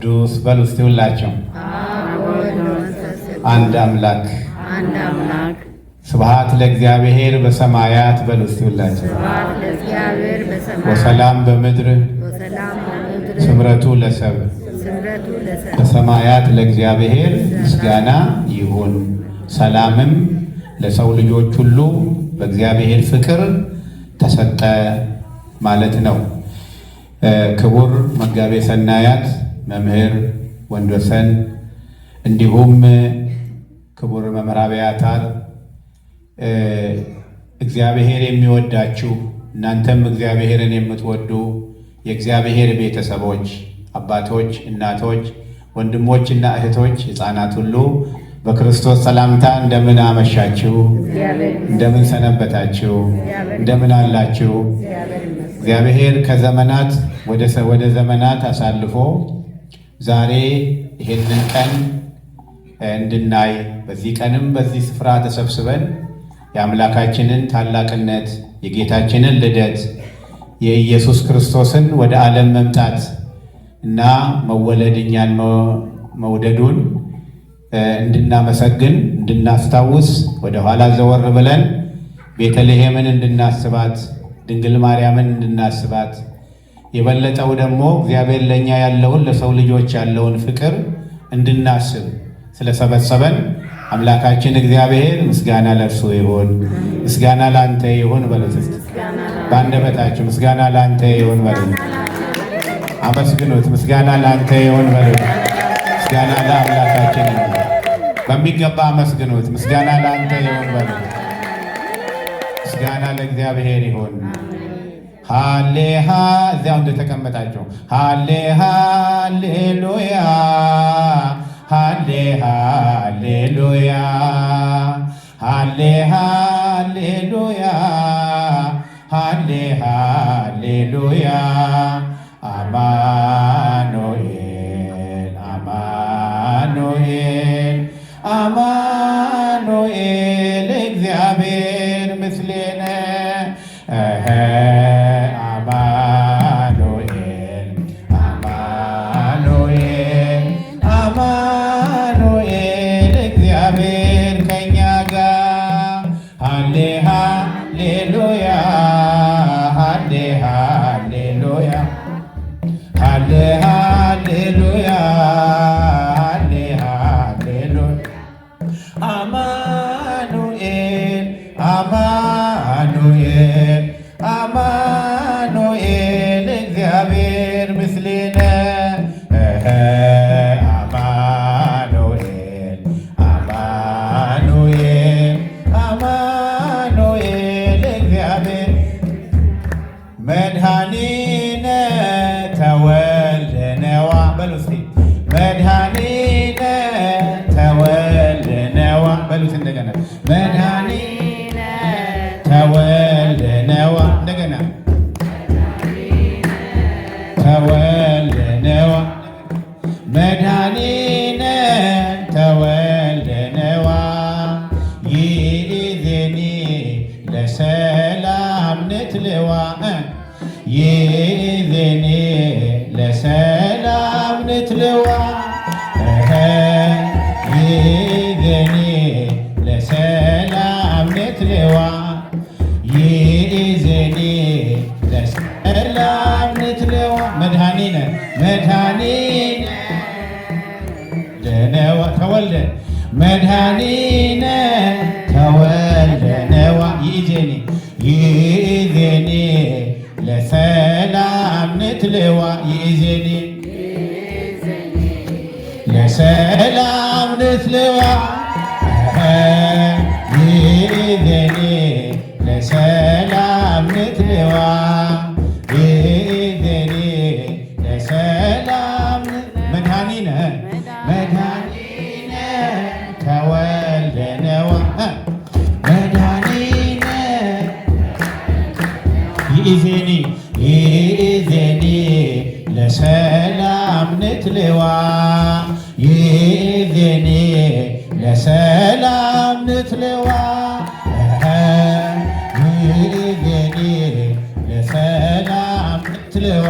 ቅዱስ በሉ እስቲ ሁላችሁ አንድ አምላክ ስብሐት ለእግዚአብሔር በሰማያት በሉ እስቲ ሁላችሁ ወሰላም በምድር ስምረቱ ለሰብ በሰማያት ለእግዚአብሔር ምስጋና ይሁን፣ ሰላምም ለሰው ልጆች ሁሉ በእግዚአብሔር ፍቅር ተሰጠ ማለት ነው። ክቡር መጋቤ ሰናያት መምህር ወንድወሰን እንዲሁም ክቡር መምህር አብያታር እግዚአብሔር የሚወዳችሁ እናንተም እግዚአብሔርን የምትወዱ የእግዚአብሔር ቤተሰቦች አባቶች፣ እናቶች፣ ወንድሞችና እህቶች፣ ሕፃናት ሁሉ በክርስቶስ ሰላምታ እንደምን አመሻችሁ? እንደምን ሰነበታችሁ? እንደምን አላችሁ? እግዚአብሔር ከዘመናት ወደ ዘመናት አሳልፎ ዛሬ ይሄንን ቀን እንድናይ በዚህ ቀንም በዚህ ስፍራ ተሰብስበን የአምላካችንን ታላቅነት የጌታችንን ልደት የኢየሱስ ክርስቶስን ወደ ዓለም መምጣት እና መወለድ እኛን መውደዱን እንድናመሰግን እንድናስታውስ ወደ ኋላ ዘወር ብለን ቤተልሔምን እንድናስባት ድንግል ማርያምን እንድናስባት የበለጠው ደግሞ እግዚአብሔር ለእኛ ያለውን ለሰው ልጆች ያለውን ፍቅር እንድናስብ ስለሰበሰበን አምላካችን እግዚአብሔር ምስጋና ለእርሱ ይሁን። ምስጋና ለአንተ ይሁን በሉት። በአንደበታችሁ ምስጋና ለአንተ ይሁን በሉት። አመስግኑት። ምስጋና ለአንተ ይሁን በሉት። ምስጋና ለአምላካችን ይሁን። በሚገባ አመስግኑት። ምስጋና ለአንተ ይሁን በሉት። ምስጋና ለእግዚአብሔር ይሁን። ሃሌሃ እዚያው እንደተቀመጣችሁ ሃሌ ሃሌሉያ ሃሌ ሃሌሉያ ሃሌ ሃሌሉያ ሃሌ ሃሌሉያ አማኑኤል አማኑኤል አማኑኤል እግዚአብሔር ምስሌነ አማኑኤል አማኑኤል አማኑኤል እግዚአብሔር ከእኛ ጋር ሃሌ ሃሌሉያ ሃሌ ሃሌሉያ ሃሌ ሃሌሉያ ሃሌ ሃሌሉያ አማኑኤል አማኑኤል አማኑኤል እግዚአብሔር ምስሌነ አማኑኤል አማኑኤል አማኑኤል እግዚአብሔር መድኃኒነ ተወልደነዋ በሉ እስቲ መድኃኒነ ተወልደነዋ በሉት እንደገና መድኃኒነ ተወልደነዋ እንደገና ተወልደነዋ መድኃኒነ ተወልደነዋ ይእዜኒ ለሰላም ንትልዋ ይእዜኒ ለሰላም ንትልዋ ይእዜኒ ለሰላም ንትልዋ ይእዜኒ ለሰላም ንትልዋ መድኃኒነ መድኃኒነ ደነዋ ተወልደ መድኃኒነ ተወልደነዋ ይእዜኒ ይእዜኒ ለሰላም ንትልዋ ይእዜኒ ለሰላም ንትልዋ ይእዜኒ ለሰላም ንትልዋ ይእዜኒ ለሰላም መድኃኒነ መድኃኒነ ተወልደነዋ መድኃኒነ ይእዜኒ ይእዜኒ ለሰላም ንትልዋ ይእዜኒ ለሰላም ንትልዋ ይእዜኒ ለሰላም ንትልዋ